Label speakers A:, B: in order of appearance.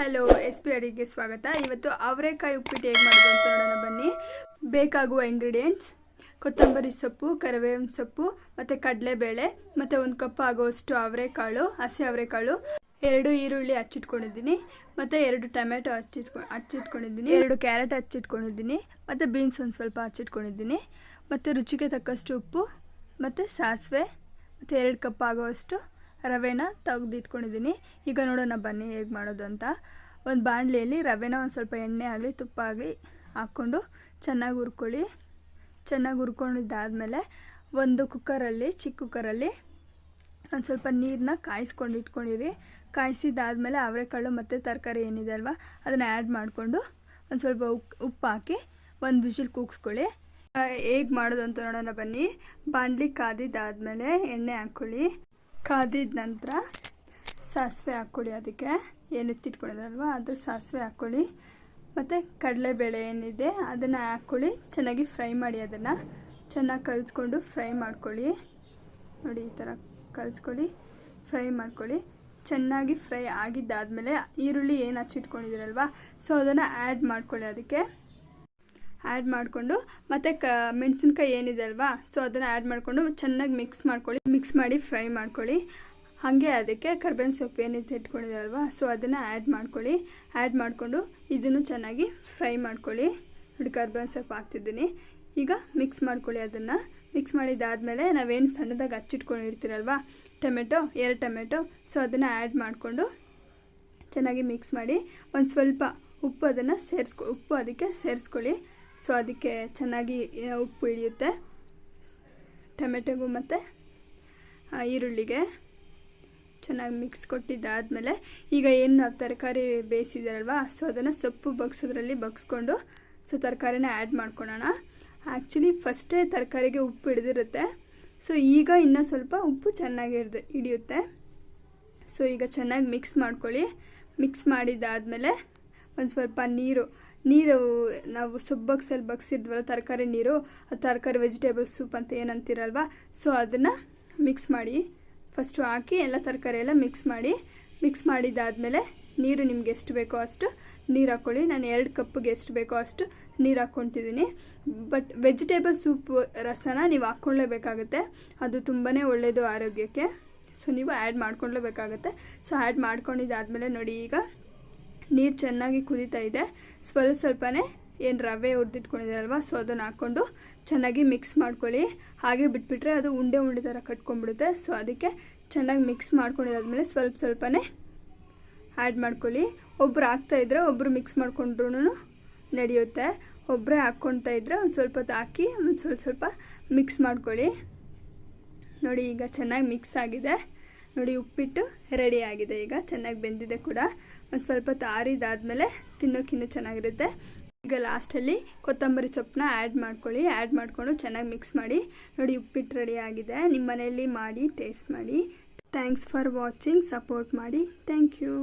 A: Hello SP ಅಡಿಗೆ ಸ್ವಾಗತ. ಇವತ್ತು ಅವರೆಕಾಯಿ ಉಪ್ಪಿಟ್ಟು ಹೇಗೆ ಮಾಡೋದು ಅಂತ ನೋಡೋಣ ಬನ್ನಿ. ಬೇಕಾಗುವ ಇಂಗ್ರೀಡಿಯೆಂಟ್ಸ್: ಕೊತ್ತಂಬರಿ ಸೊಪ್ಪು, ಕರಿಬೇವಿನ ಸೊಪ್ಪು ಮತ್ತು ಕಡಲೆಬೇಳೆ ಮತ್ತು 1 ಕಪ್ ಆಗುವಷ್ಟು ಅವರೆಕಾಳು, ಹಸಿ ಅವರೆಕಾಳು, 2 ಈರುಳ್ಳಿ ಹಚ್ಚಿಟ್ಕೊಂಡಿದ್ದೀನಿ ಮತ್ತು 2 ಟೊಮೆಟೊ ಹಚ್ಚಿಟ್ಕೊಂಡಿದ್ದೀನಿ, 2 ಕ್ಯಾರೆಟ್ ಹಚ್ಚಿಟ್ಕೊಂಡಿದ್ದೀನಿ ಮತ್ತು ಬೀನ್ಸ್ ಒಂದು ಸ್ವಲ್ಪ ಹಚ್ಚಿಟ್ಕೊಂಡಿದ್ದೀನಿ ಮತ್ತು ರುಚಿಗೆ ತಕ್ಕಷ್ಟು ಉಪ್ಪು ಮತ್ತು ಸಾಸಿವೆ ಮತ್ತು 2 ಕಪ್ ಆಗುವಷ್ಟು ರವೆನ ತೆಗೆದಿಟ್ಕೊಂಡಿದ್ದೀನಿ. ಈಗ ನೋಡೋಣ ಬನ್ನಿ ಹೇಗೆ ಮಾಡೋದು ಅಂತ. ಒಂದು ಬಾಣಲೆಯಲ್ಲಿ ರವೆನ ಒಂದು ಸ್ವಲ್ಪ ಎಣ್ಣೆ ಆಗಲಿ ತುಪ್ಪ ಆಗಲಿ ಹಾಕ್ಕೊಂಡು ಚೆನ್ನಾಗಿ ಹುರ್ಕೊಳ್ಳಿ. ಚೆನ್ನಾಗಿ ಹುರ್ಕೊಂಡಿದ್ದಾದಮೇಲೆ ಒಂದು ಕುಕ್ಕರಲ್ಲಿ, ಚಿಕ್ಕ ಕುಕ್ಕರಲ್ಲಿ ಒಂದು ಸ್ವಲ್ಪ ನೀರನ್ನ ಕಾಯಿಸ್ಕೊಂಡು ಇಟ್ಕೊಂಡಿರಿ. ಕಾಯಿಸಿದ್ದಾದಮೇಲೆ ಅವರೆಕಾಳು ಮತ್ತು ತರಕಾರಿ ಏನಿದೆ ಅಲ್ವಾ ಅದನ್ನು ಆ್ಯಡ್ ಮಾಡಿಕೊಂಡು ಒಂದು ಸ್ವಲ್ಪ ಉಪ್ಪು ಹಾಕಿ ಒಂದು ವಿಷಿಲ್ ಕೂಗಿಸ್ಕೊಳ್ಳಿ. ಹೇಗೆ ಮಾಡೋದು ಅಂತ ನೋಡೋಣ ಬನ್ನಿ. ಬಾಣಲಿ ಕಾದಿದ್ದಾದಮೇಲೆ ಎಣ್ಣೆ ಹಾಕ್ಕೊಳ್ಳಿ. ಕಾದಿದ ನಂತರ ಸಾಸಿವೆ ಹಾಕ್ಕೊಳ್ಳಿ. ಅದಕ್ಕೆ ಏನು ಎತ್ತಿಟ್ಕೊಂಡಿದ್ರಲ್ವ ಅದು ಸಾಸಿವೆ ಹಾಕ್ಕೊಳ್ಳಿ. ಮತ್ತು ಕಡಲೆಬೇಳೆ ಏನಿದೆ ಅದನ್ನು ಹಾಕ್ಕೊಳ್ಳಿ. ಚೆನ್ನಾಗಿ ಫ್ರೈ ಮಾಡಿ, ಅದನ್ನು ಚೆನ್ನಾಗಿ ಕಲಿಸ್ಕೊಂಡು ಫ್ರೈ ಮಾಡ್ಕೊಳ್ಳಿ. ನೋಡಿ ಈ ಥರ ಕಲಿಸ್ಕೊಳ್ಳಿ, ಫ್ರೈ ಮಾಡ್ಕೊಳ್ಳಿ. ಚೆನ್ನಾಗಿ ಫ್ರೈ ಆಗಿದ್ದಾದಮೇಲೆ ಈರುಳ್ಳಿ ಏನು ಹಚ್ಚಿಟ್ಕೊಂಡಿದ್ದೀರಲ್ವ ಸೊ ಅದನ್ನು ಆ್ಯಡ್ ಮಾಡ್ಕೊಳ್ಳಿ. ಅದಕ್ಕೆ ಆ್ಯಡ್ ಮಾಡಿಕೊಂಡು ಮತ್ತು ಮೆಣಸಿನ್ಕಾಯಿ ಏನಿದೆ ಅಲ್ವಾ ಸೊ ಅದನ್ನು ಆ್ಯಡ್ ಮಾಡಿಕೊಂಡು ಚೆನ್ನಾಗಿ ಮಿಕ್ಸ್ ಮಾಡ್ಕೊಳ್ಳಿ. ಮಿಕ್ಸ್ ಮಾಡಿ ಫ್ರೈ ಮಾಡ್ಕೊಳ್ಳಿ. ಹಾಗೆ ಅದಕ್ಕೆ ಕರಿಬೇವಿನ ಸೊಪ್ಪು ಏನಿದೆ ಇಟ್ಕೊಂಡಿದೆ ಅಲ್ವಾ ಸೊ ಅದನ್ನು ಆ್ಯಡ್ ಮಾಡ್ಕೊಳ್ಳಿ. ಆ್ಯಡ್ ಮಾಡಿಕೊಂಡು ಇದನ್ನು ಚೆನ್ನಾಗಿ ಫ್ರೈ ಮಾಡ್ಕೊಳ್ಳಿ. ನೋಡಿ ಕರಿಬೇವಿನ ಸೊಪ್ಪು ಹಾಕ್ತಿದ್ದೀನಿ. ಈಗ ಮಿಕ್ಸ್ ಮಾಡ್ಕೊಳ್ಳಿ. ಅದನ್ನು ಮಿಕ್ಸ್ ಮಾಡಿದ್ದಾದಮೇಲೆ ನಾವೇನು ಸಣ್ಣದಾಗಿ ಹಚ್ಚಿಟ್ಕೊಂಡಿರ್ತೀರಲ್ವ ಟೊಮೆಟೊ, 2 ಟೊಮೆಟೊ ಸೊ ಅದನ್ನು ಆ್ಯಡ್ ಮಾಡಿಕೊಂಡು ಚೆನ್ನಾಗಿ ಮಿಕ್ಸ್ ಮಾಡಿ ಒಂದು ಸ್ವಲ್ಪ ಉಪ್ಪು ಅದಕ್ಕೆ ಸೇರಿಸ್ಕೊಳ್ಳಿ. ಸೊ ಅದಕ್ಕೆ ಚೆನ್ನಾಗಿ ಉಪ್ಪು ಹಿಡಿಯುತ್ತೆ ಟೊಮೆಟೊಗೂ ಮತ್ತು ಈರುಳ್ಳಿಗೆ. ಚೆನ್ನಾಗಿ ಮಿಕ್ಸ್ ಕೊಟ್ಟಿದ್ದಾದಮೇಲೆ ಈಗ ಏನು ನಾವು ತರಕಾರಿ ಬೇಯಿಸಿದಾರಲ್ವ ಸೊ ಅದನ್ನು ಸೊಪ್ಪು ಬಗ್ಸೋದ್ರಲ್ಲಿ ಬಗ್ಸ್ಕೊಂಡು ಸೊ ತರಕಾರಿನ ಆ್ಯಡ್ ಮಾಡ್ಕೊಳ್ಳೋಣ. ಆ್ಯಕ್ಚುಲಿ ಫಸ್ಟೇ ತರಕಾರಿಗೆ ಉಪ್ಪು ಹಿಡಿದಿರುತ್ತೆ. ಸೊ ಈಗ ಇನ್ನೂ ಸ್ವಲ್ಪ ಉಪ್ಪು ಚೆನ್ನಾಗಿ ಹಿಡಿಯುತ್ತೆ. ಸೊ ಈಗ ಚೆನ್ನಾಗಿ ಮಿಕ್ಸ್ ಮಾಡ್ಕೊಳ್ಳಿ. ಮಿಕ್ಸ್ ಮಾಡಿದ್ದಾದಮೇಲೆ ಒಂದು ಸ್ವಲ್ಪ ನೀರು ನಾವು ಸೊಪ್ಪು ಬಗ್ಸಿದ್ವಲ್ಲ ತರಕಾರಿ ನೀರು, ತರಕಾರಿ ವೆಜಿಟೇಬಲ್ ಸೂಪ್ ಅಂತ ಏನಂತೀರಲ್ವ ಸೊ ಅದನ್ನು ಮಿಕ್ಸ್ ಮಾಡಿ. ಫಸ್ಟು ಹಾಕಿ ಎಲ್ಲ ತರಕಾರಿ ಎಲ್ಲ ಮಿಕ್ಸ್ ಮಾಡಿದ್ದಾದಮೇಲೆ ನೀರು ನಿಮ್ಗೆ ಎಷ್ಟು ಬೇಕೋ ಅಷ್ಟು ನೀರು ಹಾಕ್ಕೊಳ್ಳಿ. ನಾನು 2 ಕಪ್ಪಿಗೆ ಎಷ್ಟು ಬೇಕೋ ಅಷ್ಟು ನೀರು ಹಾಕ್ಕೊತಿದ್ದೀನಿ. ಬಟ್ ವೆಜಿಟೇಬಲ್ ಸೂಪ್ ರಸನ ನೀವು ಹಾಕ್ಕೊಳ್ಳೇಬೇಕಾಗುತ್ತೆ. ಅದು ತುಂಬಾ ಒಳ್ಳೆಯದು ಆರೋಗ್ಯಕ್ಕೆ. ಸೊ ನೀವು ಆ್ಯಡ್ ಮಾಡ್ಕೊಳ್ಳೇಬೇಕಾಗುತ್ತೆ. ಸೊ ಆ್ಯಡ್ ಮಾಡ್ಕೊಂಡಿದ್ದಾದಮೇಲೆ ನೋಡಿ ಈಗ ನೀರು ಚೆನ್ನಾಗಿ ಕುದೀತಾ ಇದೆ. ಸ್ವಲ್ಪನೇ ಏನು ರವೆ ಹುರಿದಿಟ್ಕೊಂಡಿದ್ದೀರಲ್ವ ಸೊ ಅದನ್ನು ಹಾಕ್ಕೊಂಡು ಚೆನ್ನಾಗಿ ಮಿಕ್ಸ್ ಮಾಡ್ಕೊಳ್ಳಿ. ಹಾಗೆ ಬಿಟ್ಬಿಟ್ರೆ ಅದು ಉಂಡೆ ಥರ ಕಟ್ಕೊಂಡ್ಬಿಡುತ್ತೆ. ಸೊ ಅದಕ್ಕೆ ಚೆನ್ನಾಗಿ ಮಿಕ್ಸ್ ಮಾಡ್ಕೊಂಡಿದ್ದಾದಮೇಲೆ ಸ್ವಲ್ಪನೇ ಆ್ಯಡ್ ಮಾಡ್ಕೊಳ್ಳಿ. ಒಬ್ಬರು ಹಾಕ್ತಾಯಿದ್ರೆ ಒಬ್ಬರು ಮಿಕ್ಸ್ ಮಾಡ್ಕೊಂಡ್ರೂ ನಡೆಯುತ್ತೆ. ಒಬ್ಬರೇ ಹಾಕ್ಕೊಳ್ತಾ ಇದ್ದರೆ ಒಂದು ಸ್ವಲ್ಪ ಹೊತ್ತು ಹಾಕಿ ಒಂದು ಸ್ವಲ್ಪ ಮಿಕ್ಸ್ ಮಾಡ್ಕೊಳ್ಳಿ. ನೋಡಿ ಈಗ ಚೆನ್ನಾಗಿ ಮಿಕ್ಸ್ ಆಗಿದೆ. ನೋಡಿ ಉಪ್ಪಿಟ್ಟು ರೆಡಿ ಆಗಿದೆ. ಈಗ ಚೆನ್ನಾಗಿ ಬೆಂದಿದೆ ಕೂಡ. ಒಂದು ಸ್ವಲ್ಪ ಹೊತ್ತು ಆರಿದಾದಮೇಲೆ ತಿನ್ನೋಕ್ಕಿನ್ನೂ ಚೆನ್ನಾಗಿರುತ್ತೆ. ಈಗ ಲಾಸ್ಟಲ್ಲಿ ಕೊತ್ತಂಬರಿ ಸೊಪ್ಪನ್ನ ಆ್ಯಡ್ ಮಾಡ್ಕೊಳ್ಳಿ. ಆ್ಯಡ್ ಮಾಡಿಕೊಂಡು ಚೆನ್ನಾಗಿ ಮಿಕ್ಸ್ ಮಾಡಿ. ನೋಡಿ ಉಪ್ಪಿಟ್ಟು ರೆಡಿ ಆಗಿದೆ. ನಿಮ್ಮ ಮನೆಯಲ್ಲಿ ಮಾಡಿ ಟೇಸ್ಟ್ ಮಾಡಿ. Thanks for watching. ಸಪೋರ್ಟ್ ಮಾಡಿ. Thank you.